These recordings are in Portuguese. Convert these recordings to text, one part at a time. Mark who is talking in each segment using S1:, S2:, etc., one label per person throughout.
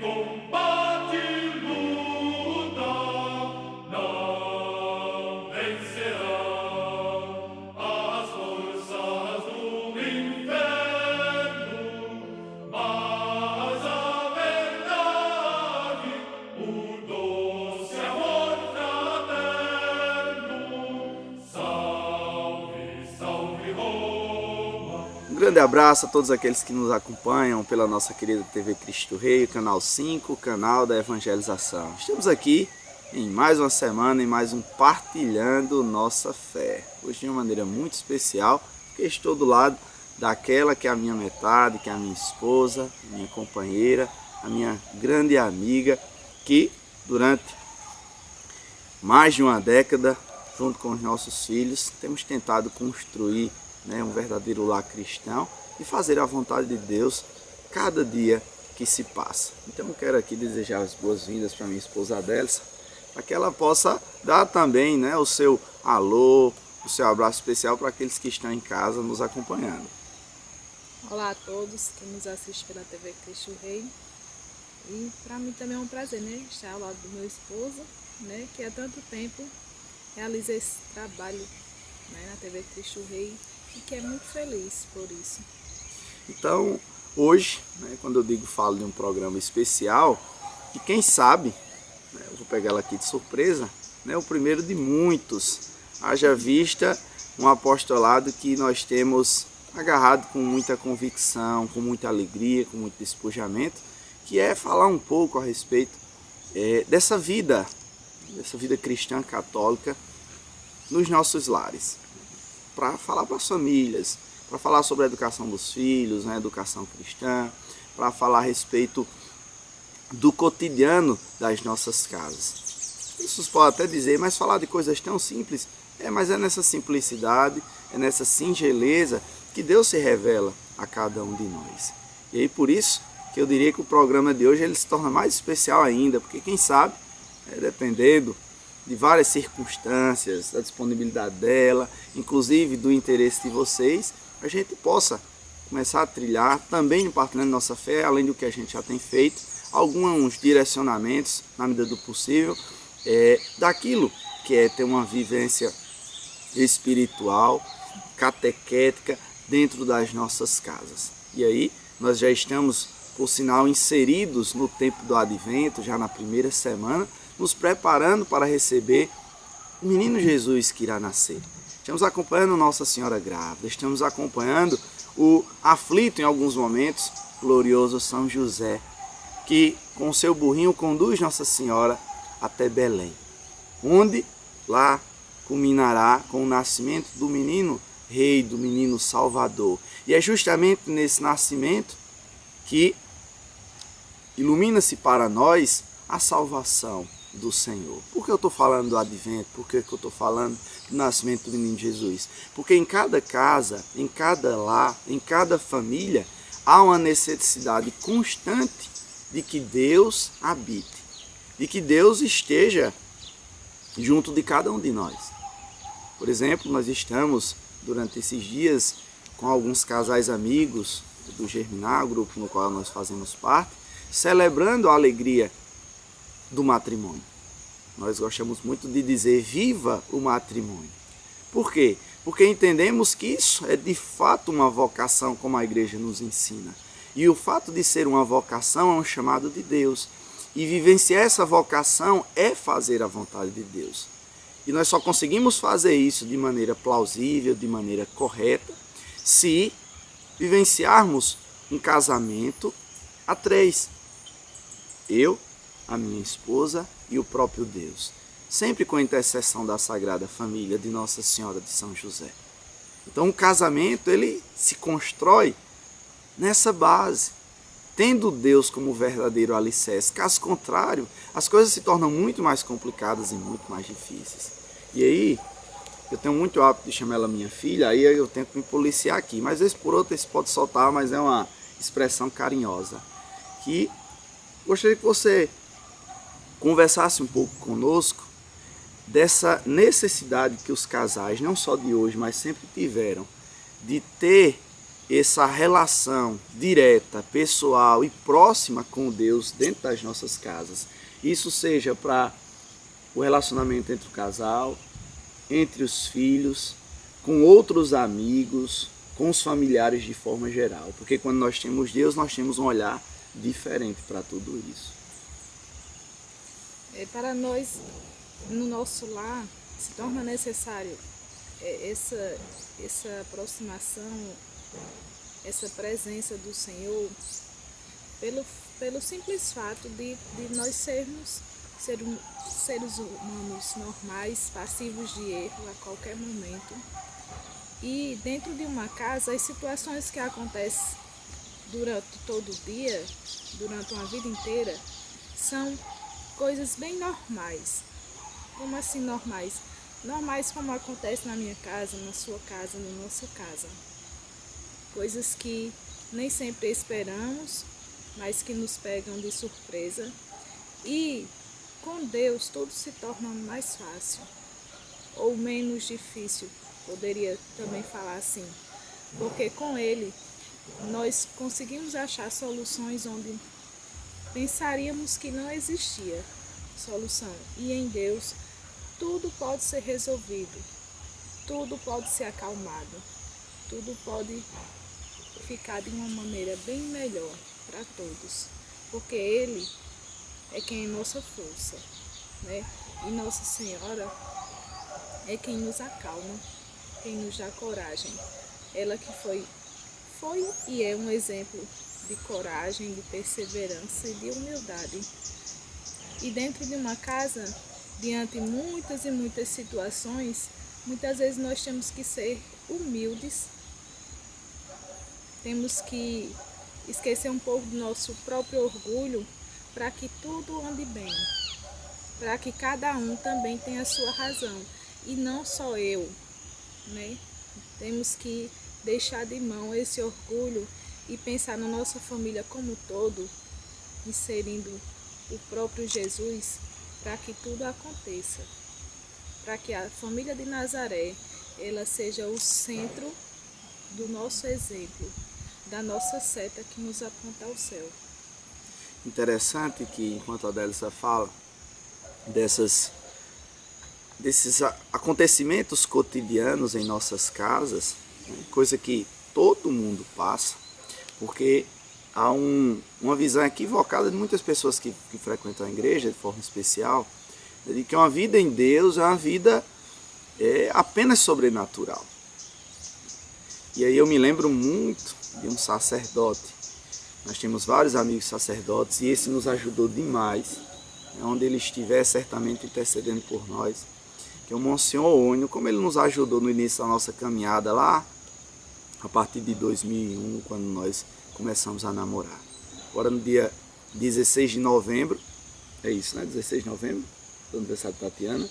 S1: combate e luta não vencerá as forças do inferno, mas a verdade, o doce amor fraterno. Salve, salve Roma.
S2: Um grande abraço a todos aqueles que nos acompanham pela nossa querida TV Cristo Rei, canal 5, canal da evangelização. Estamos aqui em mais uma semana, em mais um Partilhando Nossa Fé. Hoje de uma maneira muito especial, porque estou do lado daquela que é a minha metade, que é a minha esposa, minha companheira, a minha grande amiga, que durante mais de uma década, junto com os nossos filhos, temos tentado construir um verdadeiro lar cristão e fazer a vontade de Deus cada dia que se passa. Então eu quero aqui desejar as boas-vindas para minha esposa Adélcia, para que ela possa dar também o seu alô, o seu abraço especial para aqueles que estão em casa nos acompanhando.
S3: Olá a todos que nos assistem pela TV Cristo Rei. E para mim também é um prazer, estar ao lado do meu esposo, que há tanto tempo realiza esse trabalho na TV Cristo Rei e que é muito feliz por isso.
S2: Então, hoje, quando eu falo de um programa especial, e quem sabe, eu vou pegar ela aqui de surpresa, o primeiro de muitos, haja vista um apostolado que nós temos agarrado com muita convicção, com muita alegria, com muito despojamento, que é falar um pouco a respeito dessa vida cristã católica nos nossos lares, para falar para as famílias, para falar sobre a educação dos filhos, a educação cristã, para falar a respeito do cotidiano das nossas casas. Isso pode até dizer, mas falar de coisas tão simples, mas é nessa simplicidade, é nessa singeleza que Deus se revela a cada um de nós. E aí por isso que eu diria que o programa de hoje ele se torna mais especial ainda, porque quem sabe, dependendo de várias circunstâncias, da disponibilidade dela, inclusive do interesse de vocês, a gente possa começar a trilhar também no Partilhando Nossa Fé, além do que a gente já tem feito, alguns direcionamentos, na medida do possível, daquilo que é ter uma vivência espiritual, catequética, dentro das nossas casas. E aí, nós já estamos, por sinal, inseridos no tempo do Advento, já na primeira semana, nos preparando para receber o menino Jesus que irá nascer. Estamos acompanhando Nossa Senhora grávida, estamos acompanhando o aflito em alguns momentos, glorioso São José, que com seu burrinho conduz Nossa Senhora até Belém, onde lá culminará com o nascimento do menino Rei, do menino Salvador. E é justamente nesse nascimento que ilumina-se para nós a salvação do Senhor. Por que eu estou falando do Advento? Por que eu estou falando do nascimento do menino Jesus? Porque em cada casa, em cada lar, em cada família, há uma necessidade constante de que Deus habite, de que Deus esteja junto de cada um de nós. Por exemplo, nós estamos, durante esses dias, com alguns casais amigos do Germinar, grupo no qual nós fazemos parte, celebrando a alegria do matrimônio. Nós gostamos muito de dizer viva o matrimônio. Por quê? Porque entendemos que isso é de fato uma vocação, como a igreja nos ensina. E o fato de ser uma vocação é um chamado de Deus. E vivenciar essa vocação é fazer a vontade de Deus. E nós só conseguimos fazer isso de maneira plausível, de maneira correta, se vivenciarmos um casamento a três. Eu, a minha esposa e o próprio Deus. Sempre com a intercessão da Sagrada Família de Nossa Senhora de São José. Então o casamento ele se constrói nessa base, tendo Deus como verdadeiro alicerce. Caso contrário, as coisas se tornam muito mais complicadas e muito mais difíceis. E aí, eu tenho muito hábito de chamar ela minha filha, aí eu tenho que me policiar aqui. Mas vez por outra, isso pode soltar, mas é uma expressão carinhosa. Que gostaria que você conversasse um pouco conosco dessa necessidade que os casais, não só de hoje, mas sempre tiveram, de ter essa relação direta, pessoal e próxima com Deus dentro das nossas casas. Isso seja para o relacionamento entre o casal, entre os filhos, com outros amigos, com os familiares de forma geral. Porque quando nós temos Deus, nós temos um olhar diferente para tudo isso.
S3: Para nós, no nosso lar, se torna necessário essa aproximação, essa presença do Senhor, pelo simples fato de nós sermos seres humanos normais, passivos de erro a qualquer momento. E dentro de uma casa, as situações que acontecem durante todo o dia, durante uma vida inteira, são coisas bem normais. Como assim normais? Normais como acontece na minha casa, na sua casa, na nossa casa. Coisas que nem sempre esperamos, mas que nos pegam de surpresa. E com Deus tudo se torna mais fácil, ou menos difícil, poderia também falar assim. Porque com Ele nós conseguimos achar soluções onde pensaríamos que não existia solução. E em Deus tudo pode ser resolvido, tudo pode ser acalmado, tudo pode ficar de uma maneira bem melhor para todos. Porque Ele é quem é nossa força, né? E Nossa Senhora é quem nos acalma, quem nos dá coragem. Ela que foi e é um exemplo de coragem, de perseverança e de humildade. E dentro de uma casa, diante de muitas e muitas situações, muitas vezes nós temos que ser humildes, temos que esquecer um pouco do nosso próprio orgulho para que tudo ande bem, para que cada um também tenha a sua razão e não só eu, né? Temos que deixar de mão esse orgulho e pensar na nossa família como um todo, inserindo o próprio Jesus, para que tudo aconteça, para que a família de Nazaré ela seja o centro do nosso exemplo, da nossa seta que nos aponta ao céu.
S2: Interessante que, enquanto a Adélisa fala desses acontecimentos cotidianos em nossas casas, né, coisa que todo mundo passa, porque há uma visão equivocada de muitas pessoas que frequentam a igreja de forma especial, de que uma vida em Deus é uma vida apenas sobrenatural. E aí eu me lembro muito de um sacerdote. Nós temos vários amigos sacerdotes e esse nos ajudou demais, onde ele estiver certamente intercedendo por nós, que é o Monsenhor Ônio, como ele nos ajudou no início da nossa caminhada lá, a partir de 2001, quando nós começamos a namorar. Agora no dia 16 de novembro, é isso, né? 16 de novembro, do aniversário de Tatiana.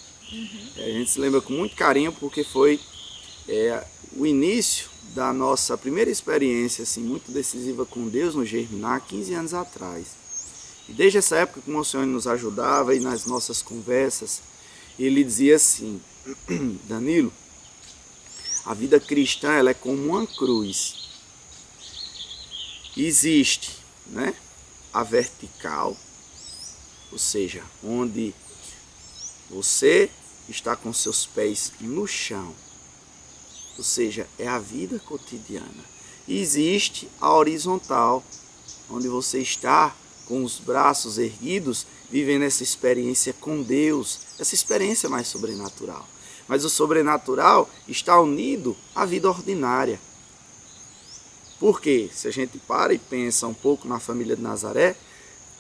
S2: A gente se lembra com muito carinho porque foi o início da nossa primeira experiência assim, muito decisiva com Deus no Germinar, 15 anos atrás. E desde essa época que o Monsenhor nos ajudava e nas nossas conversas, ele dizia assim: Danilo, a vida cristã ela é como uma cruz. Existe, né, a vertical, ou seja, onde você está com seus pés no chão, ou seja, é a vida cotidiana. E existe a horizontal, onde você está com os braços erguidos, vivendo essa experiência com Deus, essa experiência mais sobrenatural. Mas o sobrenatural está unido à vida ordinária. Porque se a gente para e pensa um pouco na família de Nazaré,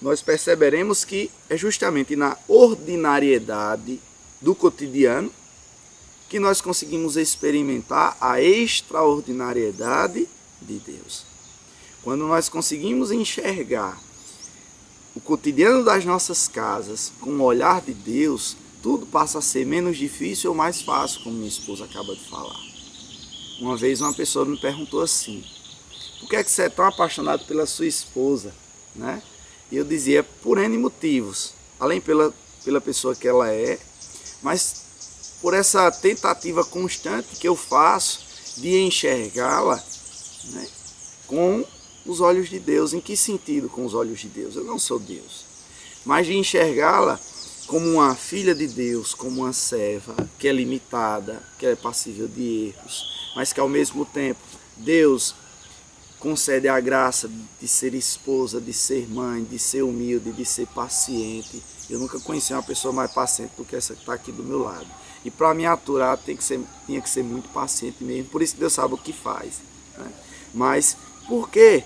S2: nós perceberemos que é justamente na ordinariedade do cotidiano que nós conseguimos experimentar a extraordinariedade de Deus. Quando nós conseguimos enxergar o cotidiano das nossas casas com o olhar de Deus, tudo passa a ser menos difícil ou mais fácil, como minha esposa acaba de falar. Uma vez uma pessoa me perguntou assim: por que é que você é tão apaixonado pela sua esposa? Né? E eu dizia, por N motivos, além pela pessoa que ela é, mas por essa tentativa constante que eu faço de enxergá-la, né, com os olhos de Deus. Em que sentido com os olhos de Deus? Eu não sou Deus. Mas de enxergá-la como uma filha de Deus, como uma serva que é limitada, que é passível de erros, mas que ao mesmo tempo Deus concede a graça de ser esposa, de ser mãe, de ser humilde, de ser paciente. Eu nunca conheci uma pessoa mais paciente do que essa que está aqui do meu lado. E para me aturar tinha que ser muito paciente mesmo. Por isso que Deus sabe o que faz. Né? Mas por que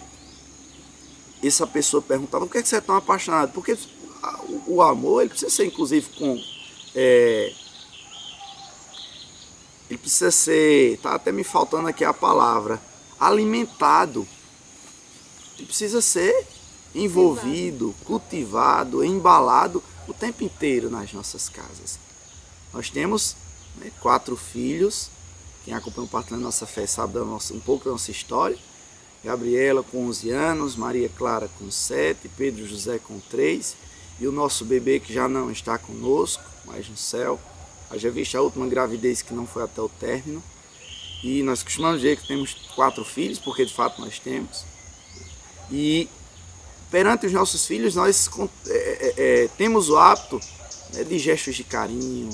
S2: essa pessoa perguntava, por que você é tão apaixonado? Porque o amor, ele precisa ser inclusive ele precisa ser, está até me faltando aqui a palavra, alimentado. Ele precisa ser envolvido, cultivado, embalado o tempo inteiro nas nossas casas. Nós temos 4 filhos. Quem acompanha o Partilhando Nossa Fé sabe um pouco da nossa história. Gabriela com 11 anos, Maria Clara com 7, Pedro José com 3 e o nosso bebê que já não está conosco, mas no céu. Já viste a última gravidez que não foi até o término. E nós costumamos dizer que temos 4 filhos, porque de fato nós temos. E perante os nossos filhos nós temos o hábito de gestos de carinho,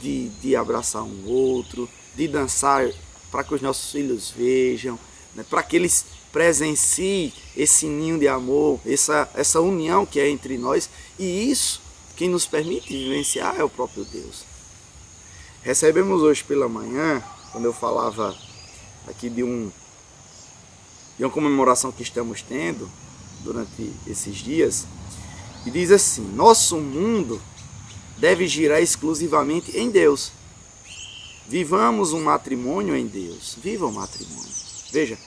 S2: de abraçar um outro, de dançar para que os nossos filhos vejam, para que eles presenciem esse ninho de amor, essa união que é entre nós. E isso, quem nos permite vivenciar é o próprio Deus. Recebemos hoje pela manhã, quando eu falava aqui de uma comemoração que estamos tendo durante esses dias, e diz assim: nosso mundo deve girar exclusivamente em Deus. Vivamos um matrimônio em Deus. Viva o matrimônio. Veja,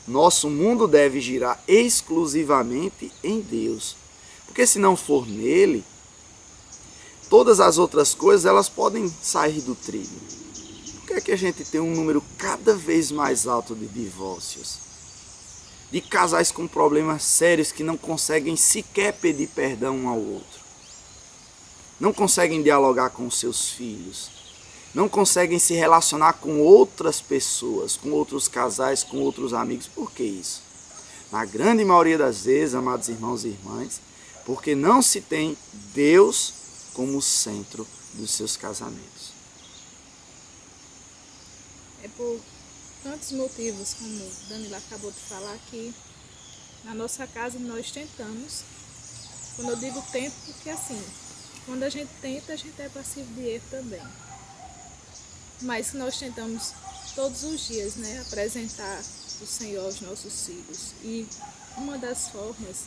S2: nosso mundo deve girar exclusivamente em Deus. Porque se não for nele, todas as outras coisas elas podem sair do trilho. Por que é que a gente tem um número cada vez mais alto de divórcios? De casais com problemas sérios que não conseguem sequer pedir perdão um ao outro. Não conseguem dialogar com os seus filhos. Não conseguem se relacionar com outras pessoas, com outros casais, com outros amigos. Por que isso? Na grande maioria das vezes, amados irmãos e irmãs, porque não se tem Deus como centro dos seus casamentos.
S3: É por tantos motivos, como o Danilo acabou de falar aqui, na nossa casa nós tentamos. Quando eu digo tento, porque assim, quando a gente tenta, a gente é passivo de erro também. Mas nós tentamos todos os dias, apresentar o Senhor aos nossos filhos. E uma das formas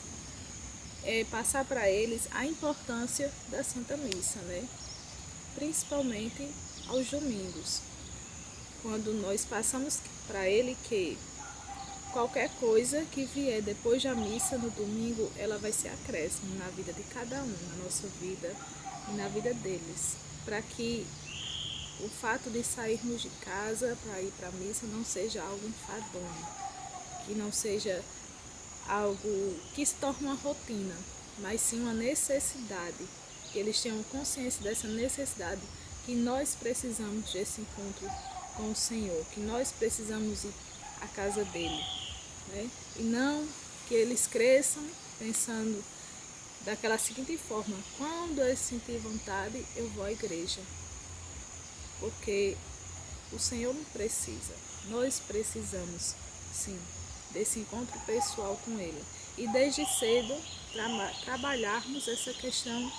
S3: é passar para eles a importância da Santa Missa, principalmente aos domingos. Quando nós passamos para ele que qualquer coisa que vier depois da missa no domingo, ela vai ser acréscimo na vida de cada um, na nossa vida e na vida deles, para que o fato de sairmos de casa para ir para a missa não seja algo enfadonho, que não seja algo que se torne uma rotina, mas sim uma necessidade, que eles tenham consciência dessa necessidade, que nós precisamos desse encontro com o Senhor, que nós precisamos ir à casa dele, e não que eles cresçam pensando daquela seguinte forma: quando eu sentir vontade, eu vou à igreja. Porque o Senhor não precisa, nós precisamos sim desse encontro pessoal com Ele. E desde cedo trabalharmos essa questão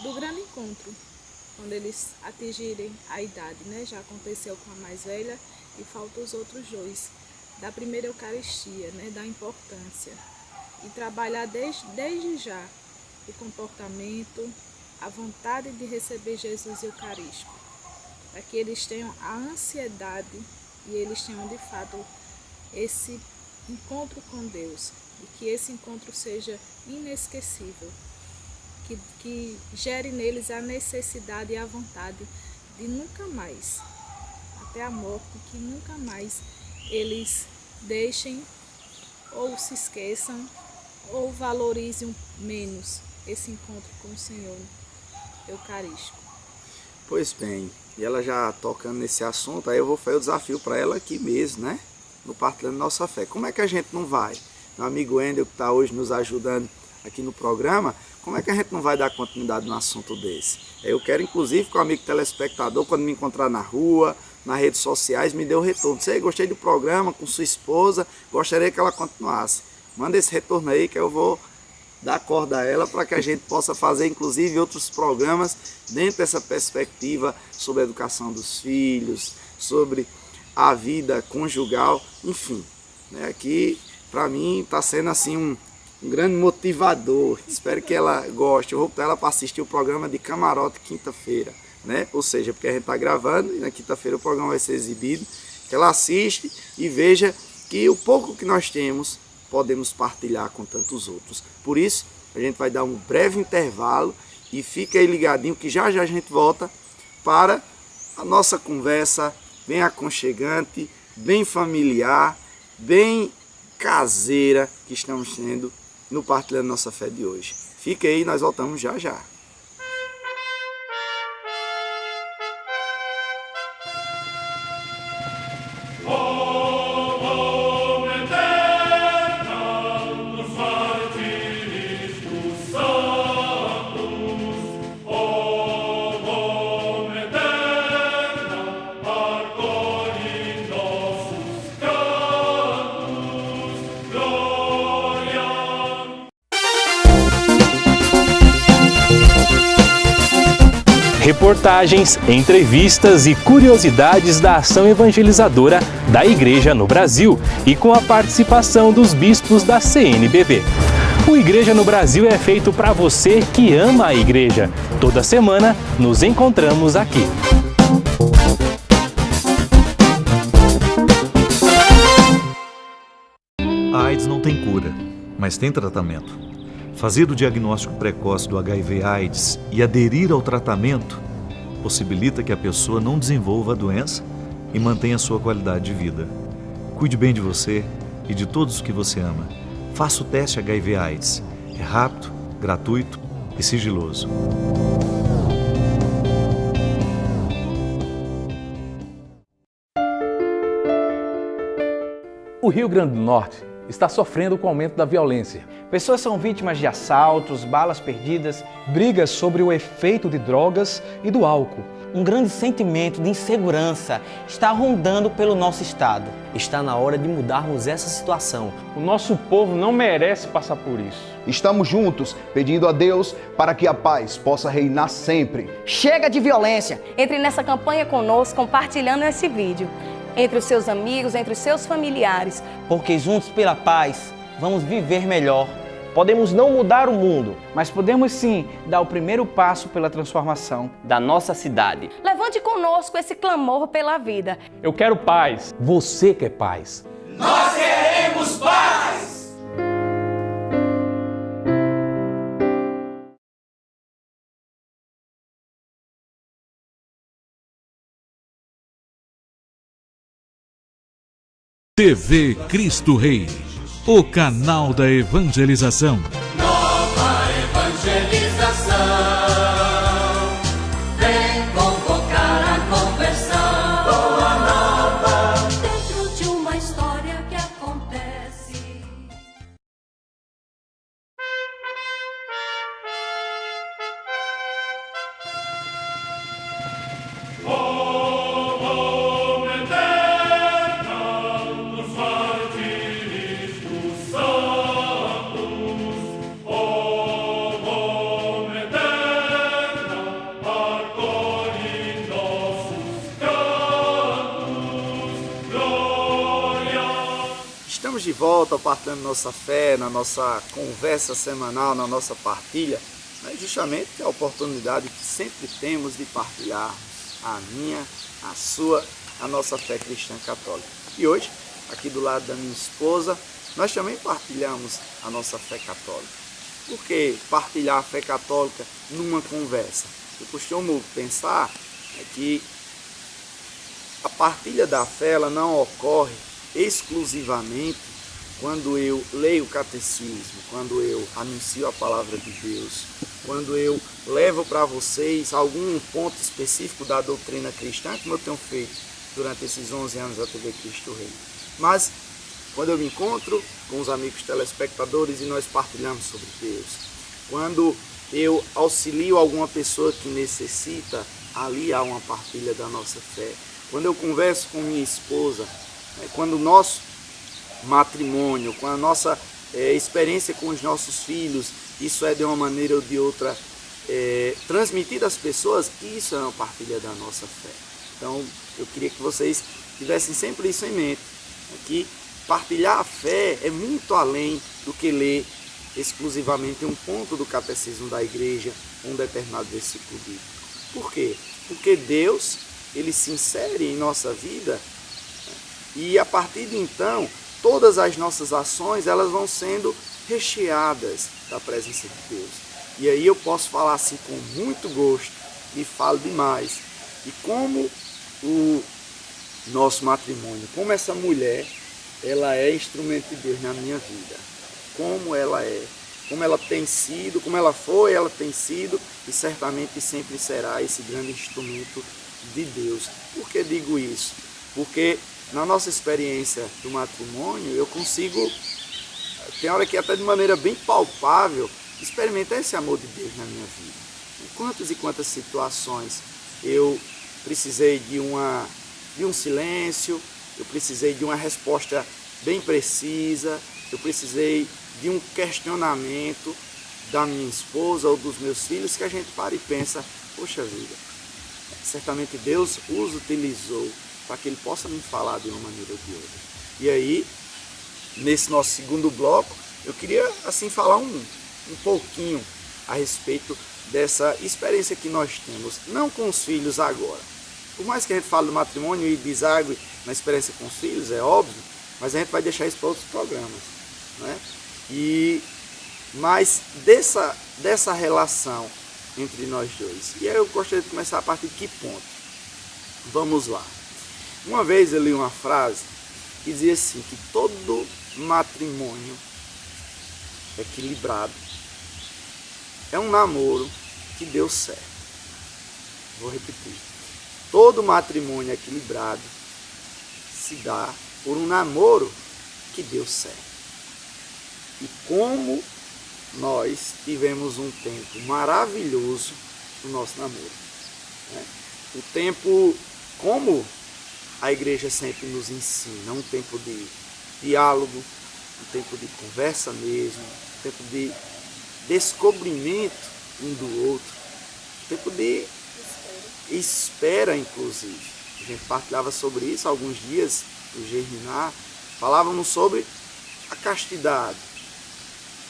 S3: do grande encontro, quando eles atingirem a idade, Já aconteceu com a mais velha e faltam os outros 2, da primeira Eucaristia, da importância. E trabalhar desde já o comportamento, a vontade de receber Jesus Eucarístico, para que eles tenham a ansiedade e eles tenham de fato esse encontro com Deus, e que esse encontro seja inesquecível, que gere neles a necessidade e a vontade de nunca mais, até a morte, que nunca mais eles deixem ou se esqueçam ou valorizem menos esse encontro com o Senhor Eucarístico.
S2: Pois bem, e ela já tocando nesse assunto, aí eu vou fazer o desafio para ela aqui mesmo, no Partilhando Nossa Fé. Como é que a gente não vai? Meu amigo Wendel, que está hoje nos ajudando aqui no programa, como é que a gente não vai dar continuidade num assunto desse? Eu quero, inclusive, que o amigo telespectador, quando me encontrar na rua, nas redes sociais, me dê um retorno. Sei, gostei do programa com sua esposa, gostaria que ela continuasse. Manda esse retorno aí que eu vou dar corda a ela para que a gente possa fazer, inclusive, outros programas dentro dessa perspectiva sobre a educação dos filhos, sobre a vida conjugal, enfim. Né? Aqui, para mim, está sendo assim um grande motivador. Espero que ela goste. Eu vou botar ela para assistir o programa de Camarote quinta-feira, né? Ou seja, porque a gente está gravando e na quinta-feira o programa vai ser exibido. Que ela assiste e veja que o pouco que nós temos podemos partilhar com tantos outros. Por isso, a gente vai dar um breve intervalo e fica aí ligadinho que já já a gente volta para a nossa conversa bem aconchegante, bem familiar, bem caseira que estamos tendo no Partilhando Nossa Fé de hoje. Fica aí, nós voltamos já já.
S4: Reportagens, entrevistas e curiosidades da ação evangelizadora da Igreja no Brasil e com a participação dos bispos da CNBB. O Igreja no Brasil é feito para você que ama a Igreja. Toda semana nos encontramos aqui.
S5: A AIDS não tem cura, mas tem tratamento. Fazer o diagnóstico precoce do HIV/AIDS e aderir ao tratamento possibilita que a pessoa não desenvolva a doença e mantenha a sua qualidade de vida. Cuide bem de você e de todos os que você ama. Faça o teste HIV/AIDS. É rápido, gratuito e sigiloso.
S6: O Rio Grande do Norte está sofrendo com o aumento da violência.
S7: Pessoas são vítimas de assaltos, balas perdidas, brigas sobre o efeito de drogas e do álcool.
S8: Um grande sentimento de insegurança está rondando pelo nosso estado.
S9: Está na hora de mudarmos essa situação.
S10: O nosso povo não merece passar por isso.
S11: Estamos juntos pedindo a Deus para que a paz possa reinar sempre.
S12: Chega de violência! Entre nessa campanha conosco compartilhando esse vídeo. Entre os seus amigos, entre os seus familiares.
S8: Porque juntos pela paz, vamos viver melhor.
S9: Podemos não mudar o mundo,
S7: mas podemos sim dar o primeiro passo pela transformação
S9: da nossa cidade.
S12: Levante conosco esse clamor pela vida.
S10: Eu quero paz.
S6: Você quer paz.
S1: Nós queremos paz!
S13: TV Cristo Rei, o canal da evangelização.
S1: Nova evangelização, vem convocar a conversão. Boa nova,
S12: dentro de uma história que acontece.
S2: Estamos de volta ao Partilhando Nossa Fé, na nossa conversa semanal, na nossa partilha, né? Justamente a oportunidade que sempre temos de partilhar a minha, a sua, a nossa fé cristã católica. E hoje, aqui do lado da minha esposa, nós também partilhamos a nossa fé católica. Por que partilhar a fé católica numa conversa? Eu costumo pensar que a partilha da fé ela não ocorre exclusivamente quando eu leio o catecismo, quando eu anuncio a palavra de Deus, quando eu levo para vocês algum ponto específico da doutrina cristã, como eu tenho feito durante esses 11 anos da TV Cristo Rei. Mas quando eu me encontro com os amigos telespectadores e nós partilhamos sobre Deus, quando eu auxilio alguma pessoa que necessita, ali há uma partilha da nossa fé. Quando eu converso com minha esposa, quando o nosso matrimônio, com a nossa experiência com os nossos filhos, isso é de uma maneira ou de outra transmitido às pessoas, isso é uma partilha da nossa fé. Então eu queria que vocês tivessem sempre isso em mente, que partilhar a fé é muito além do que ler exclusivamente um ponto do catecismo da igreja, um determinado versículo bíblico. Por quê? Porque Deus, ele se insere em nossa vida e a partir de então, todas as nossas ações, elas vão sendo recheadas da presença de Deus. E aí eu posso falar assim com muito gosto e falo demais. E como o nosso matrimônio, como essa mulher, ela é instrumento de Deus na minha vida. Como ela é, como ela tem sido, como ela foi, ela tem sido e certamente sempre será esse grande instrumento de Deus. Por que digo isso? Porque na nossa experiência do matrimônio, eu consigo, tem hora que até de maneira bem palpável, experimentar esse amor de Deus na minha vida. Em quantas e quantas situações eu precisei de um silêncio, eu precisei de uma resposta bem precisa, eu precisei de um questionamento da minha esposa ou dos meus filhos, que a gente para e pensa, poxa vida, certamente Deus os utilizou para que Ele possa me falar de uma maneira ou de outra. E aí, nesse nosso segundo bloco, eu queria assim falar um pouquinho a respeito dessa experiência que nós temos, não com os filhos agora. Por mais que a gente fale do matrimônio e desague na experiência com os filhos, é óbvio, mas a gente vai deixar isso para outros programas, né? Mas dessa relação entre nós dois. E aí eu gostaria de começar a partir de que ponto? Vamos lá. Uma vez eu li uma frase que dizia assim, que todo matrimônio equilibrado é um namoro que deu certo. Vou repetir. Todo matrimônio equilibrado se dá por um namoro que deu certo. E como nós tivemos um tempo maravilhoso no nosso namoro. Né? O tempo, como a igreja sempre nos ensina, um tempo de diálogo, um tempo de conversa mesmo, um tempo de descobrimento um do outro, um tempo de espera, inclusive. A gente partilhava sobre isso há alguns dias, no Germinar, falávamos sobre a castidade.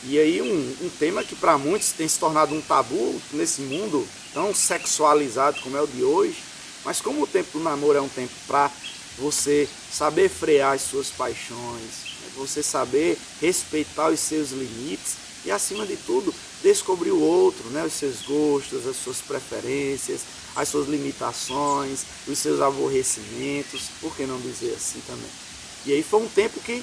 S2: E aí um tema que para muitos tem se tornado um tabu nesse mundo tão sexualizado como é o de hoje, mas como o tempo do namoro é um tempo para você saber frear as suas paixões, você saber respeitar os seus limites e, acima de tudo, descobrir o outro, né? Os seus gostos, as suas preferências, as suas limitações, os seus aborrecimentos, por que não dizer assim também? E aí foi um tempo que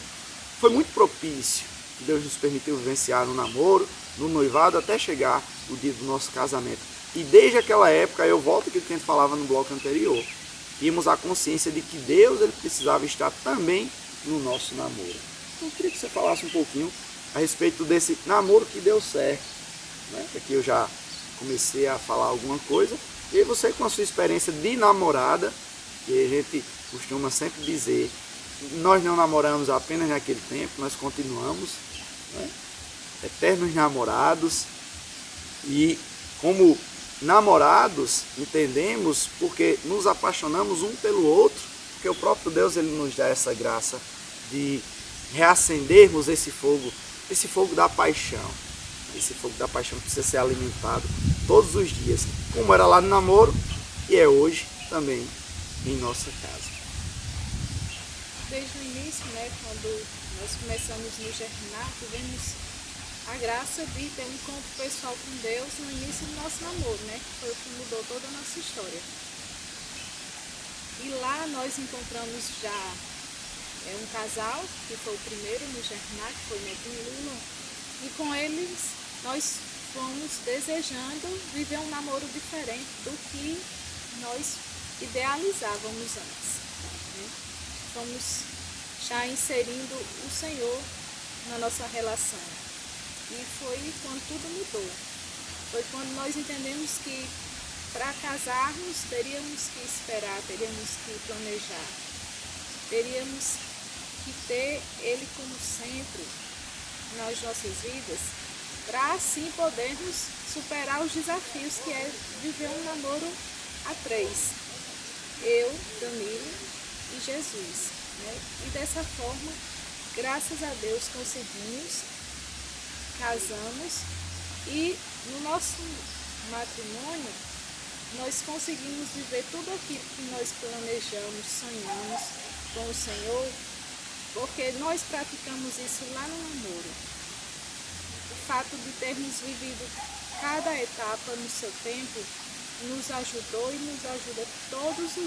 S2: foi muito propício, que Deus nos permitiu vivenciar no namoro, no noivado, até chegar o dia do nosso casamento. E desde aquela época, eu volto aquilo que a gente falava no bloco anterior, tínhamos a consciência de que Deus ele precisava estar também no nosso namoro. Então eu queria que você falasse um pouquinho a respeito desse namoro que deu certo, né? Aqui eu já comecei a falar alguma coisa, e aí você com a sua experiência de namorada, que a gente costuma sempre dizer, nós não namoramos apenas naquele tempo, nós continuamos, né? Eternos namorados, e como namorados entendemos porque nos apaixonamos um pelo outro, porque o próprio Deus ele nos dá essa graça de reacendermos esse fogo da paixão. Esse fogo da paixão precisa ser alimentado todos os dias, como era lá no namoro e é hoje também em nossa casa.
S3: Desde o início, né, quando nós começamos no Germinar, tivemos a graça de ter um encontro pessoal com Deus no início do nosso namoro, né, que foi o que mudou toda a nossa história. E lá nós encontramos já um casal, que foi o primeiro no Germinar, que foi Netinho e Lula, e com eles nós fomos desejando viver um namoro diferente do que nós idealizávamos antes. Né? Fomos já inserindo o Senhor na nossa relação. E foi quando tudo mudou. Foi quando nós entendemos que para casarmos teríamos que esperar, teríamos que planejar, teríamos que ter Ele como centro nas nossas vidas, para assim podermos superar os desafios que é viver um namoro a 3. Eu, Danilo e Jesus. Né? E dessa forma, graças a Deus, conseguimos, casamos e no nosso matrimônio nós conseguimos viver tudo aquilo que nós planejamos, sonhamos com o Senhor, porque nós praticamos isso lá no namoro. O fato de termos vivido cada etapa no seu tempo nos ajudou e nos ajuda todos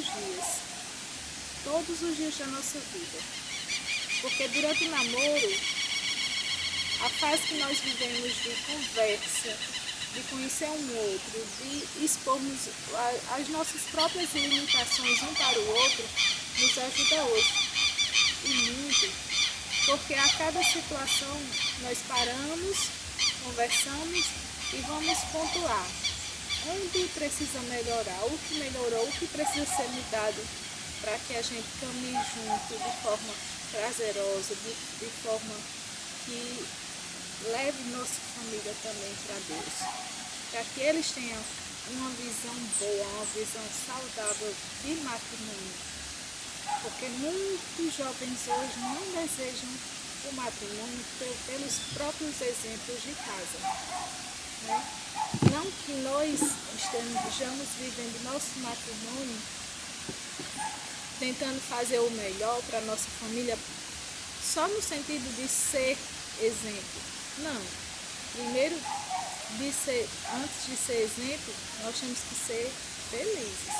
S3: os dias da nossa vida. Porque durante o namoro, a fase que nós vivemos de conversa, de conhecer um outro, de expormos as nossas próprias limitações um para o outro, nos ajuda hoje. E muito, porque a cada situação nós paramos, conversamos e vamos pontuar onde precisa melhorar, o que melhorou, o que precisa ser mudado para que a gente caminhe junto de forma prazerosa, de forma que leve nossa família também para Deus, para que eles tenham uma visão boa, uma visão saudável de matrimônio, porque muitos jovens hoje não desejam o matrimônio pelos próprios exemplos de casa, né? Não que nós estejamos vivendo nosso matrimônio tentando fazer o melhor para nossa família só no sentido de ser exemplo. Não. Primeiro, antes de ser exemplo, nós temos que ser felizes.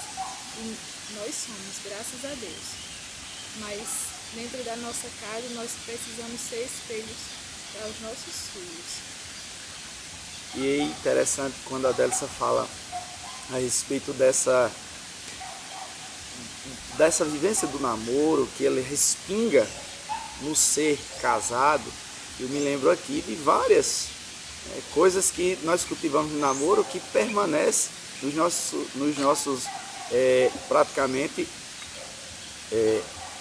S3: E nós somos, graças a Deus. Mas dentro da nossa casa, nós precisamos ser espelhos para os nossos filhos.
S2: E é interessante quando a Adélisa fala a respeito dessa vivência do namoro, que ele respinga no ser casado. Eu me lembro aqui de várias coisas que nós cultivamos no namoro que permanecem nos nossos praticamente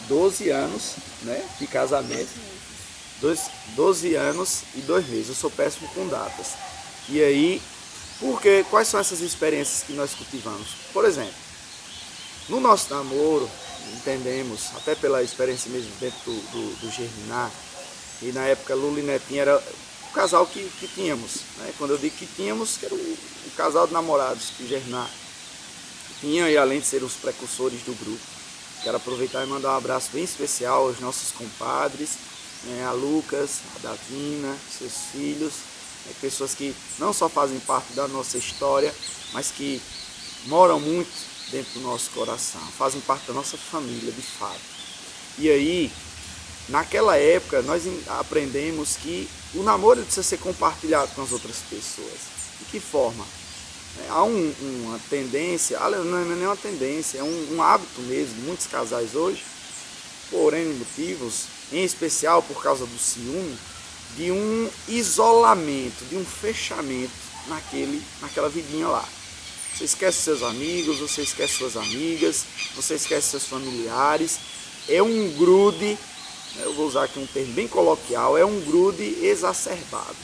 S2: 12 anos, né, de casamento. 12 anos e 2 meses. Eu sou péssimo com datas. E aí, quais são essas experiências que nós cultivamos? Por exemplo, no nosso namoro, entendemos, até pela experiência mesmo dentro do Germinar, e na época Lula e Netinha era o casal que tínhamos, né? Quando eu digo que tínhamos, que era o casal de namorados que o Germinar tinha, e além de ser os precursores do grupo. Quero aproveitar e mandar um abraço bem especial aos nossos compadres, né? A Lucas, a Davina, seus filhos, pessoas que não só fazem parte da nossa história, mas que moram muito dentro do nosso coração, fazem parte da nossa família de fato. E aí, naquela época, nós aprendemos que o namoro precisa ser compartilhado com as outras pessoas. De que forma? Há uma tendência, não é nem uma tendência, é um hábito mesmo, de muitos casais hoje, por N motivos, em especial por causa do ciúme, de um isolamento, de um fechamento naquela vidinha lá. Você esquece seus amigos, você esquece suas amigas, você esquece seus familiares. É um grude, eu vou usar aqui um termo bem coloquial, é um grude exacerbado.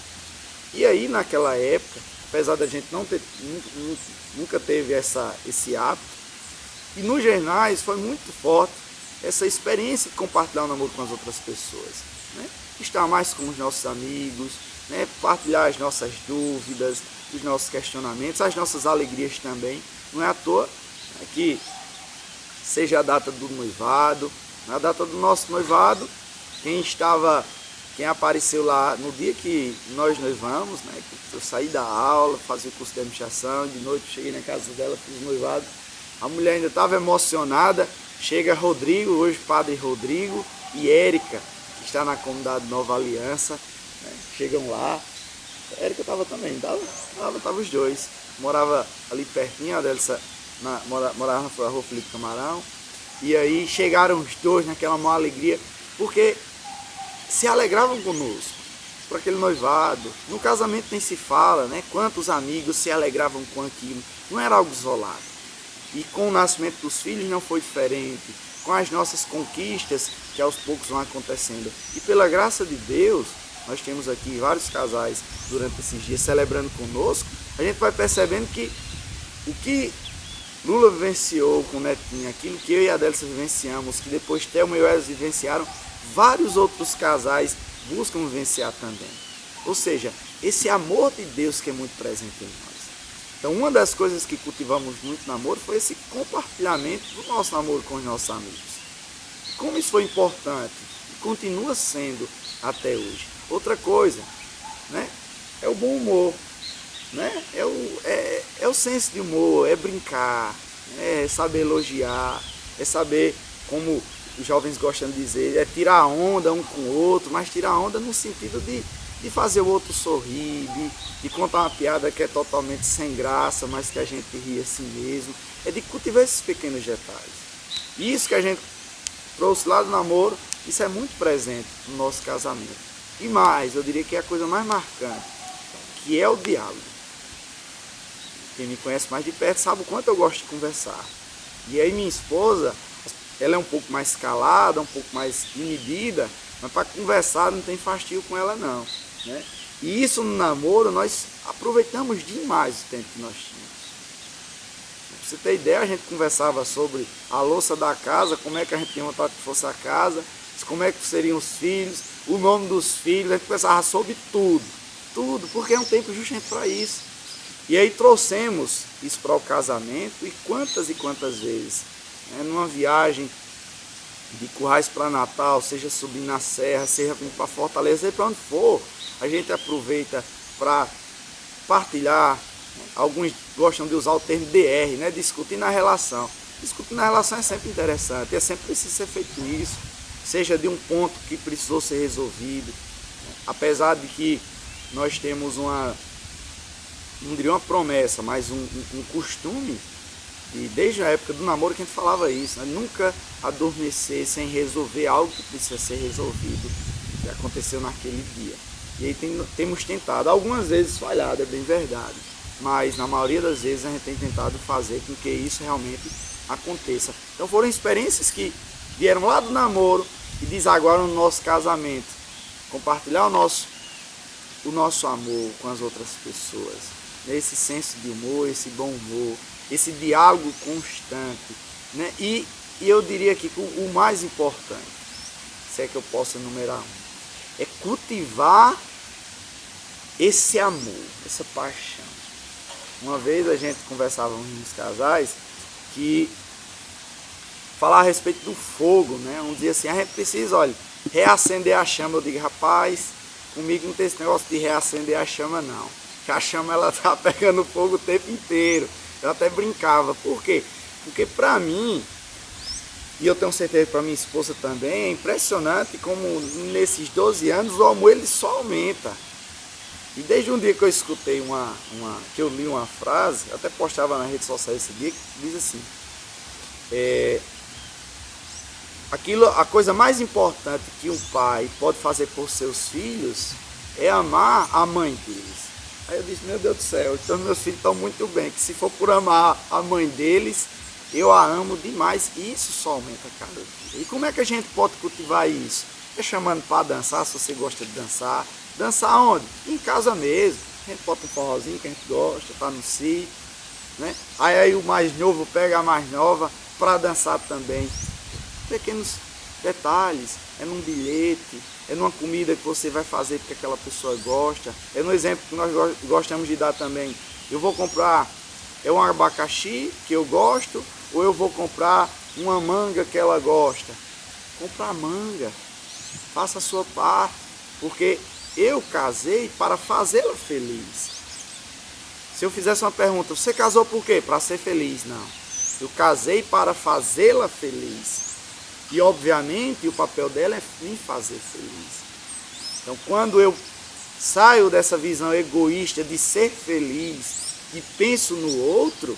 S2: E aí naquela época, apesar da gente nunca teve esse hábito, e nos jornais foi muito forte essa experiência de compartilhar o namoro com as outras pessoas, né? Estar mais com os nossos amigos, né? Partilhar as nossas dúvidas, os nossos questionamentos, as nossas alegrias também. Não é à toa, né, que seja a data do noivado, na data do nosso noivado, quem apareceu lá no dia que nós noivamos, né, que eu saí da aula, fazia o curso de administração, de noite cheguei na casa dela, fiz o noivado, a mulher ainda estava emocionada, chega Rodrigo, hoje padre Rodrigo, e Érica, que está na comunidade Nova Aliança, né, chegam lá. A Érica estava também, estava os dois. Morava ali pertinho, a Adélisa morava na Rua Felipe Camarão. E aí chegaram os dois naquela maior alegria. porque se alegravam conosco, por aquele noivado. No casamento nem se fala, né? Quantos amigos se alegravam com aquilo. Não era algo isolado. E com o nascimento dos filhos não foi diferente. Com as nossas conquistas, que aos poucos vão acontecendo. E pela graça de Deus, nós temos aqui vários casais durante esses dias celebrando conosco. A gente vai percebendo que o que Lula vivenciou com o Netinho, aquilo que eu e a Adélia vivenciamos, que depois Thelma e Wesley vivenciaram, vários outros casais buscam vivenciar também. Ou seja, esse amor de Deus que é muito presente em nós. Então, uma das coisas que cultivamos muito no namoro foi esse compartilhamento do nosso namoro com os nossos amigos. Como isso foi importante e continua sendo até hoje. Outra coisa, né, é o bom humor, né? É o senso de humor, é brincar, é saber elogiar, é saber, como os jovens gostam de dizer, é tirar onda um com o outro, mas tirar onda no sentido de fazer o outro sorrir, de contar uma piada que é totalmente sem graça, mas que a gente ri assim mesmo. É de cultivar esses pequenos detalhes. E isso que a gente trouxe lá do namoro, isso é muito presente no nosso casamento. E mais, eu diria que é a coisa mais marcante, que é o diálogo. Quem me conhece mais de perto sabe o quanto eu gosto de conversar. E aí minha esposa, ela é um pouco mais calada, um pouco mais inibida, mas para conversar não tem fastio com ela não, né? E isso no namoro nós aproveitamos demais o tempo que nós tínhamos. Pra você ter ideia, a gente conversava sobre a louça da casa, como é que a gente tinha vontade que fosse a casa, como é que seriam os filhos, o nome dos filhos, a gente conversava sobre tudo, porque é um tempo justamente para isso. E aí trouxemos isso para o casamento e quantas vezes, né, numa viagem de Currais para Natal, seja subir na serra, seja para Fortaleza, seja para onde for, a gente aproveita para partilhar. Alguns gostam de usar o termo DR, né? Discutir na relação. Discutir na relação é sempre interessante, é sempre preciso ser feito isso, seja de um ponto que precisou ser resolvido. Apesar de que nós temos não diria uma promessa, mas um costume, e desde a época do namoro que a gente falava isso, né? Nunca adormecer sem resolver algo que precisa ser resolvido, que aconteceu naquele dia. E aí temos tentado, algumas vezes falhado, é bem verdade, mas na maioria das vezes a gente tem tentado fazer com que isso realmente aconteça. Então foram experiências que vieram lá do namoro e desaguaram no nosso casamento. Compartilhar o nosso amor com as outras pessoas, né? Esse senso de humor, esse bom humor, esse diálogo constante, né? E eu diria que o mais importante, se é que eu posso enumerar é cultivar esse amor, essa paixão. Uma vez a gente conversava nos casais que falar a respeito do fogo, né? Um dia assim, a gente precisa, olha, reacender a chama. Eu digo, rapaz, comigo não tem esse negócio de reacender a chama não, que a chama ela tá pegando fogo o tempo inteiro. Eu até brincava, por quê? Porque para mim, e eu tenho certeza para minha esposa também, é impressionante como nesses 12 anos o amor ele só aumenta. E desde um dia que eu escutei que eu li uma frase, eu até postava na rede social esse dia, que diz assim, a coisa mais importante que um pai pode fazer por seus filhos é amar a mãe deles. Aí eu disse, meu Deus do céu, então meus filhos estão muito bem, que se for por amar a mãe deles, eu a amo demais, e isso só aumenta cada dia. E como é que a gente pode cultivar isso? É chamando para dançar, se você gosta de dançar. Dançar onde? Em casa mesmo. A gente bota um forrozinho que a gente gosta, tá no sítio, né? Aí o mais novo pega a mais nova para dançar também. Pequenos detalhes, é num bilhete, é numa comida que você vai fazer porque aquela pessoa gosta. É no exemplo que nós gostamos de dar também. Eu vou comprar um abacaxi que eu gosto, ou eu vou comprar uma manga que ela gosta. Comprar manga, faça a sua parte, porque eu casei para fazê-la feliz. Se eu fizesse uma pergunta, você casou por quê? Para ser feliz? Não. Eu casei para fazê-la feliz. E obviamente o papel dela é me fazer feliz. Então quando eu saio dessa visão egoísta de ser feliz e penso no outro,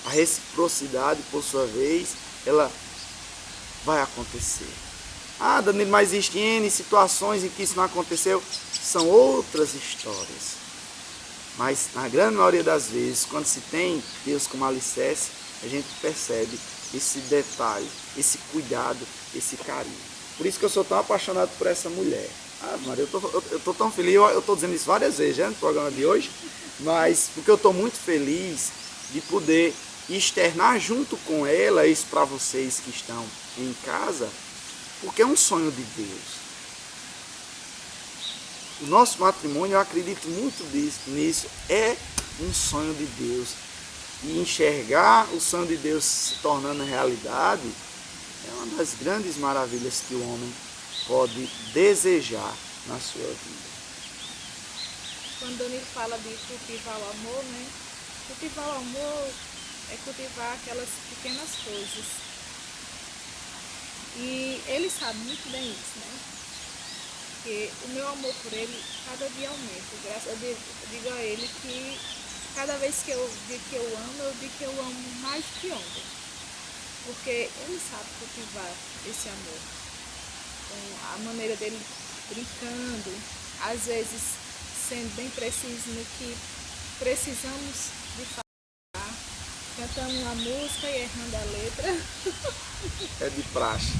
S2: a reciprocidade, por sua vez, ela vai acontecer. Ah, Danilo, mas existem N situações em que isso não aconteceu. São outras histórias. Mas na grande maioria das vezes, quando se tem Deus como alicerce, a gente percebe esse detalhe, esse cuidado, esse carinho. Por isso que eu sou tão apaixonado por essa mulher. Ah, Maria, eu tô tão feliz, eu estou dizendo isso várias vezes já no programa de hoje, mas porque eu estou muito feliz de poder externar junto com ela isso para vocês que estão em casa, porque é um sonho de Deus. O nosso matrimônio, eu acredito muito nisso, é um sonho de Deus. E enxergar o sonho de Deus se tornando realidade é uma das grandes maravilhas que o homem pode desejar na sua vida.
S3: Quando Danilo fala de cultivar o amor, né? Cultivar o amor é cultivar aquelas pequenas coisas. E ele sabe muito bem isso, né? Porque o meu amor por ele cada dia aumenta. Eu digo a ele que cada vez que eu digo que eu digo que eu amo mais do que ontem. Porque ele sabe cultivar esse amor. Com a maneira dele brincando, às vezes sendo bem preciso no que precisamos de falar, cantando uma música e errando a letra.
S2: É de praxe.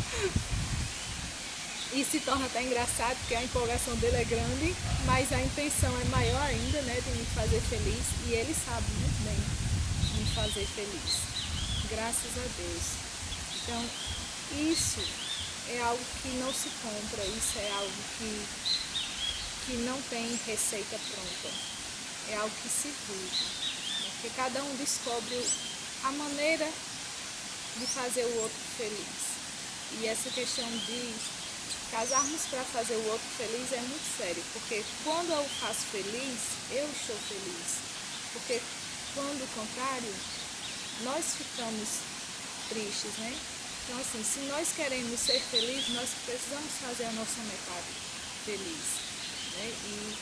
S3: E se torna até engraçado, porque a empolgação dele é grande, mas a intenção é maior ainda, né, de me fazer feliz, e ele sabe muito bem me fazer feliz. Graças a Deus. Então, isso é algo que não se compra, isso é algo que não tem receita pronta. É algo que se vive, né? Porque cada um descobre a maneira de fazer o outro feliz. E essa questão de casarmos para fazer o outro feliz é muito sério, porque quando eu faço feliz, eu estou feliz. Porque quando o contrário, nós ficamos tristes, né? Então assim, se nós queremos ser felizes, nós precisamos fazer a nossa metade feliz, né? E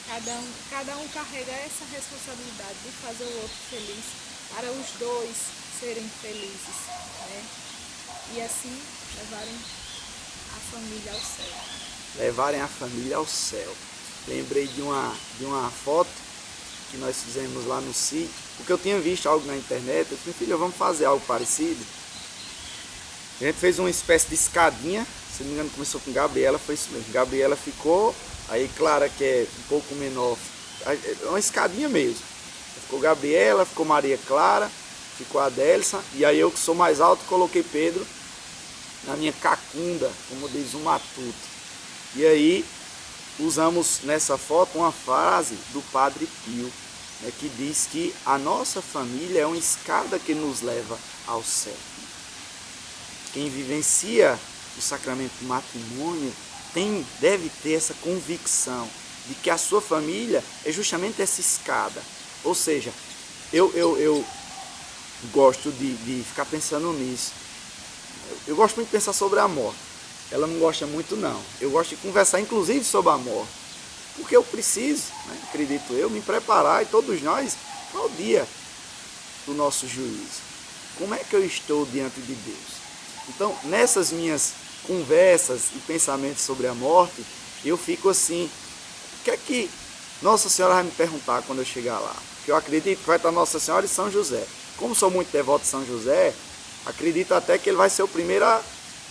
S3: cada um carrega essa responsabilidade de fazer o outro feliz para os dois serem felizes, né? E assim levarem a família ao céu.
S2: Levarem a família ao céu. Lembrei de uma foto que nós fizemos lá no sítio, porque eu tinha visto algo na internet. Eu disse, filho, vamos fazer algo parecido. A gente fez uma espécie de escadinha, se não me engano começou com Gabriela, foi isso mesmo. Gabriela ficou, aí Clara, que é um pouco menor, uma escadinha mesmo. Ficou Gabriela, ficou Maria Clara, ficou a Adélisa, e aí eu que sou mais alto coloquei Pedro na minha cacunda, como diz o matuto. E aí usamos nessa foto uma frase do Padre Pio, né, que diz que a nossa família é uma escada que nos leva ao céu. Quem vivencia o sacramento do matrimônio deve ter essa convicção de que a sua família é justamente essa escada. Ou seja, eu gosto de ficar pensando nisso. Eu gosto muito de pensar sobre a morte. Ela não gosta muito não. Eu gosto de conversar inclusive sobre a morte. Porque eu preciso, né, acredito eu, me preparar, e todos nós, para o dia do nosso juízo. Como é que eu estou diante de Deus? Então, nessas minhas conversas e pensamentos sobre a morte, eu fico assim, o que é que Nossa Senhora vai me perguntar quando eu chegar lá? Porque eu acredito que vai estar Nossa Senhora e São José. Como sou muito devoto de São José, acredito até que ele vai ser o primeiro a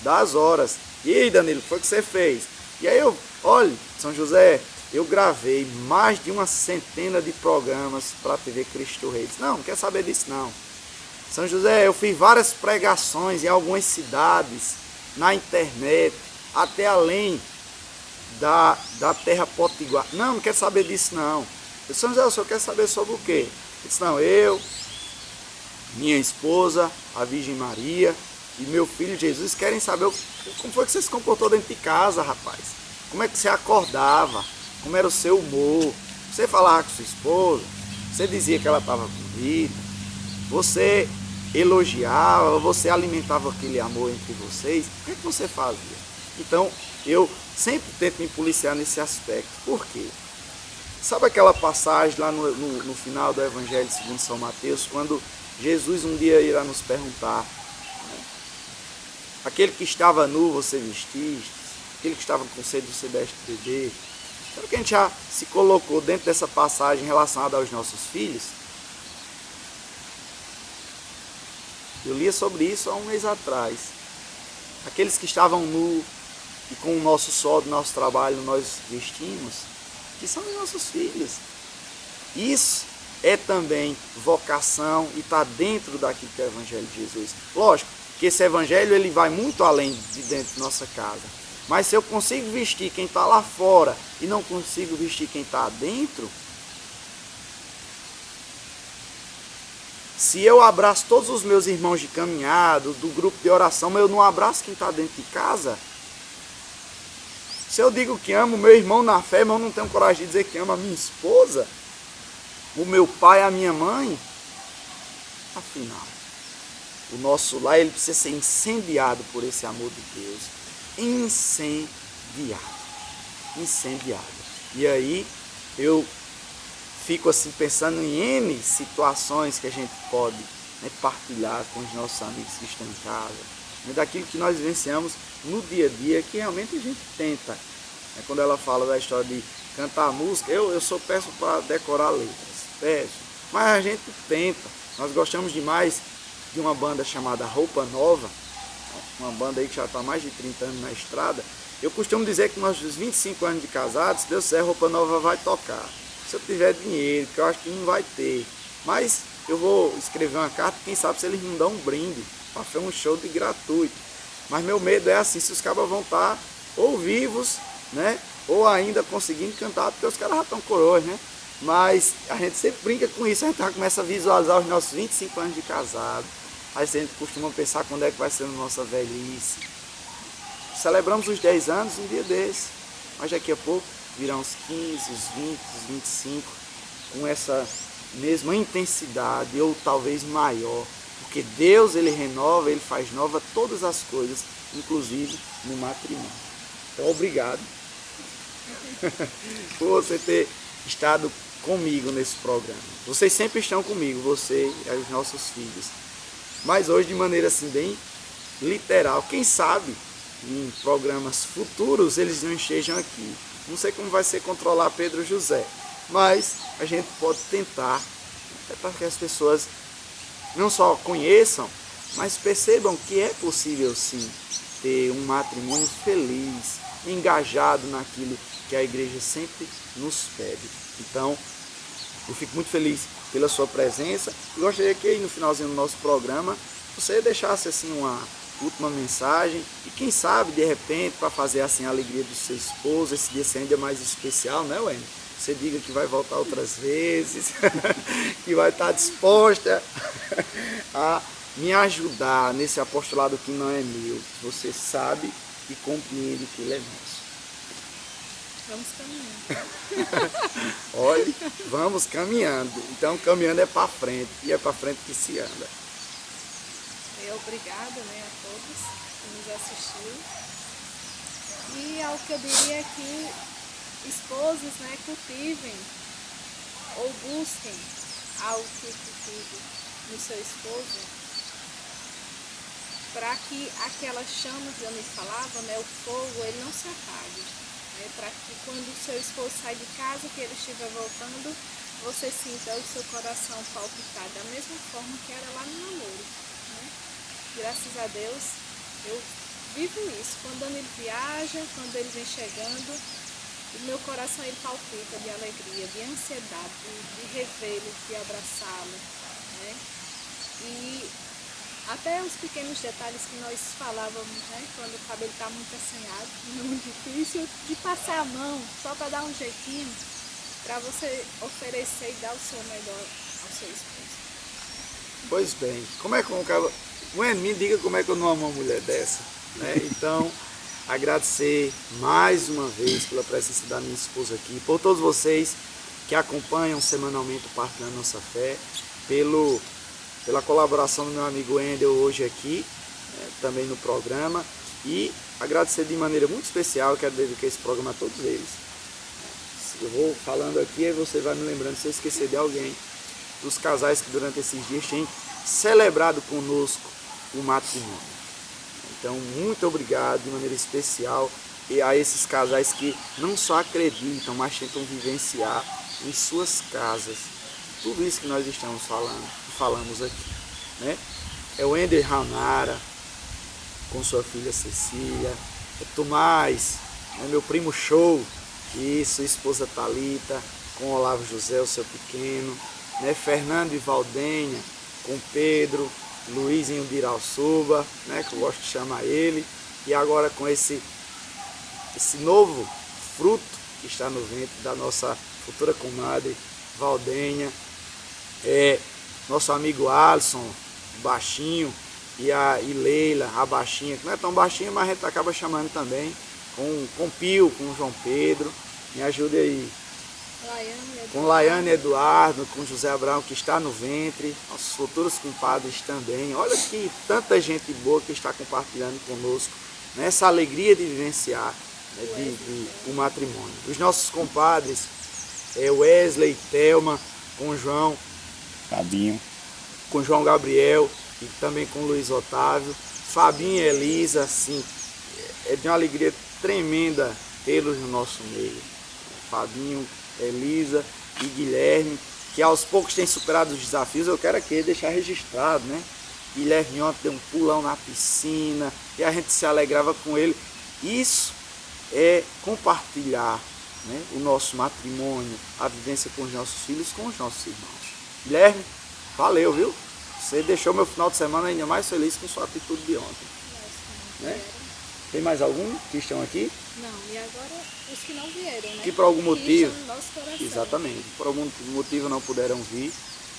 S2: dar as horas. E aí, Danilo, o que foi que você fez? E aí olha, São José, eu gravei mais de uma centena de programas para a TV Cristo Rei. Não quer saber disso não. São José, eu fiz várias pregações em algumas cidades, na internet, até além da terra potiguar. Não quer saber disso não. Eu disse, São José, o senhor quer saber sobre o quê? Ele disse, não, eu, minha esposa, a Virgem Maria e meu filho Jesus querem saber como foi que você se comportou dentro de casa, rapaz. Como é que você acordava, como era o seu humor. Você falava com sua esposa, você dizia que ela estava bonita, você elogiava, você alimentava aquele amor entre vocês. O que é que você fazia? Então, eu sempre tento me policiar nesse aspecto. Por quê? Sabe aquela passagem lá no final do Evangelho segundo São Mateus, quando Jesus um dia irá nos perguntar, né? Aquele que estava nu, você vestiste? aquele que estava com sede, você deste beber. Será que a gente já se colocou dentro dessa passagem relacionada aos nossos filhos? Eu lia sobre isso há um mês atrás. Aqueles que estavam nus e com o nosso suor do nosso trabalho nós vestimos, que são os nossos filhos. Isso é também vocação e está dentro daquilo que é o Evangelho de Jesus. Lógico que esse Evangelho ele vai muito além de dentro de nossa casa. Mas se eu consigo vestir quem está lá fora e não consigo vestir quem está dentro, se eu abraço todos os meus irmãos de caminhada, do grupo de oração, mas eu não abraço quem está dentro de casa, se eu digo que amo o meu irmão na fé, mas eu não tenho coragem de dizer que amo a minha esposa, o meu pai, a minha mãe, afinal, o nosso lar ele precisa ser incendiado por esse amor de Deus. Incendiado. E aí eu fico assim pensando em N situações que a gente pode partilhar com os nossos amigos que estão em casa, daquilo que nós vivenciamos no dia a dia, que realmente a gente tenta. Quando ela fala da história de cantar música, eu sou péssimo para decorar letras, péssimo, mas a gente tenta. Nós gostamos demais de uma banda chamada Roupa Nova, uma banda aí que já está há mais de 30 anos na estrada. Eu costumo dizer que nós, dos 25 anos de casados, se Deus quiser, Roupa Nova vai tocar. Se eu tiver dinheiro, que eu acho que não vai ter. Mas eu vou escrever uma carta, quem sabe se eles não dão um brinde, para fazer um show de gratuito. Mas meu medo é assim, se os cabas vão estar ou vivos, né, ou ainda conseguindo cantar, porque os caras já estão coroas, né? Mas a gente sempre brinca com isso, a gente já começa a visualizar os nossos 25 anos de casado. Aí a gente costuma pensar quando é que vai ser a nossa velhice. Celebramos os 10 anos um dia desse, mas daqui a pouco virão os 15, os 20, os 25, com essa mesma intensidade ou talvez maior, porque Deus ele renova, ele faz nova todas as coisas, inclusive no matrimônio. Então obrigado por você ter estado comigo nesse programa. Vocês sempre estão comigo, você e os nossos filhos. Mas hoje de maneira assim bem literal. Quem sabe em programas futuros eles não estejam aqui. Não sei como vai ser controlar Pedro José, mas a gente pode tentar, até para que as pessoas não só conheçam, mas percebam que é possível sim ter um matrimônio feliz, engajado naquilo que a igreja sempre nos pede. Então, eu fico muito feliz pela sua presença e gostaria que aí no finalzinho do nosso programa você deixasse assim uma última mensagem e quem sabe de repente para fazer assim a alegria do seu esposo, esse dia ser ainda mais especial, né, Wendy? Você diga que vai voltar outras vezes, que vai estar disposta a me ajudar nesse apostolado que não é meu. Você sabe e compreende que ele é nosso.
S3: Vamos caminhando.
S2: Olha, vamos caminhando. Então, caminhando é para frente, e é para frente que se anda.
S3: Obrigada, né, a todos que nos assistiram. E ao que eu diria é que esposos, né, cultivem ou busquem algo que cultive no seu esposo, para que aquela chama que eu me falava, né, o fogo, ele não se apague. Para que quando o seu esposo sai de casa, que ele estiver voltando, você sinta o seu coração palpitar da mesma forma que era lá no namoro. Né? Graças a Deus, eu vivo isso. Quando ele viaja, quando ele vem chegando, o meu coração ele palpita de alegria, de ansiedade, de revê-lo, de abraçá-lo. Né? E até os pequenos detalhes que nós falávamos, né, quando o cabelo está muito assanhado, muito difícil, de passar a mão, só para dar um jeitinho, para você oferecer e dar o seu melhor ao seu esposo.
S2: Pois bem, como é que me diga como é que eu não amo uma mulher dessa, né? Então, agradecer mais uma vez pela presença da minha esposa aqui, por todos vocês que acompanham semanalmente o Partilhando Nossa Fé, pela colaboração do meu amigo Wendel hoje aqui, também no programa, e agradecer de maneira muito especial, quero dedicar esse programa a todos eles. Eu vou falando aqui e você vai me lembrando se eu esquecer de alguém, dos casais que durante esses dias têm celebrado conosco o matrimônio. Então, muito obrigado de maneira especial e a esses casais que não só acreditam, mas tentam vivenciar em suas casas tudo isso que nós estamos falamos aqui, né? É o Ender Ranara com sua filha Cecília, é Tomás, é meu primo Show e sua esposa Thalita, com Olavo José, o seu pequeno, né? Fernando e Valdenha, com Pedro, Luiz em Udiralsuba, né? Que eu gosto de chamar ele, e agora com esse novo fruto que está no ventre da nossa futura comadre Valdenha, nosso amigo Alisson, baixinho, e Leila, a baixinha, que não é tão baixinha, mas a gente acaba chamando também, com Pio, com João Pedro, me ajude aí, com Laiane Eduardo, com José Abraão, que está no ventre, nossos futuros compadres também. Olha que tanta gente boa que está compartilhando conosco nessa alegria de vivenciar, né, o matrimônio. Os nossos compadres, Wesley e Thelma, com João
S14: Fabinho,
S2: com João Gabriel e também com Luiz Otávio, Fabinho e Elisa, assim, é de uma alegria tremenda tê-los no nosso meio. Fabinho, Elisa e Guilherme, que aos poucos têm superado os desafios. Eu quero aqui deixar registrado, né? Guilherme ontem deu um pulão na piscina e a gente se alegrava com ele. Isso é compartilhar, né, o nosso matrimônio, a vivência com os nossos filhos, com os nossos irmãos. Guilherme, valeu, viu? Você deixou meu final de semana ainda mais feliz com sua atitude de ontem. Né? Tem mais algum que estão aqui?
S3: Não, e agora os que não vieram, né?
S2: Que por algum motivo,
S3: no nosso coração.
S2: exatamente, por algum motivo não puderam vir,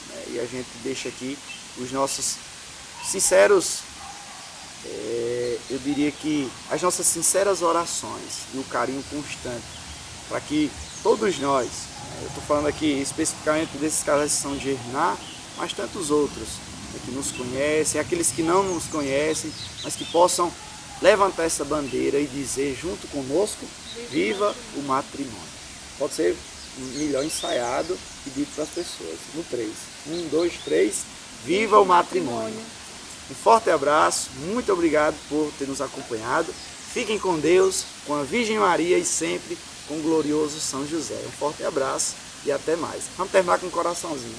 S2: né? E a gente deixa aqui os nossos sinceros, eu diria que as nossas sinceras orações e o carinho constante, para que todos nós, eu estou falando aqui especificamente desses casais que são de Germinar, mas tantos outros, né, que nos conhecem, aqueles que não nos conhecem, mas que possam levantar essa bandeira e dizer junto conosco, viva o matrimônio. Pode ser melhor ensaiado e dito para as pessoas. No 3. 1, 2, 3. Viva o matrimônio. Um forte abraço, muito obrigado por ter nos acompanhado. Fiquem com Deus, com a Virgem Maria e sempre com o glorioso São José. Um forte abraço e até mais. Vamos terminar com um coraçãozinho.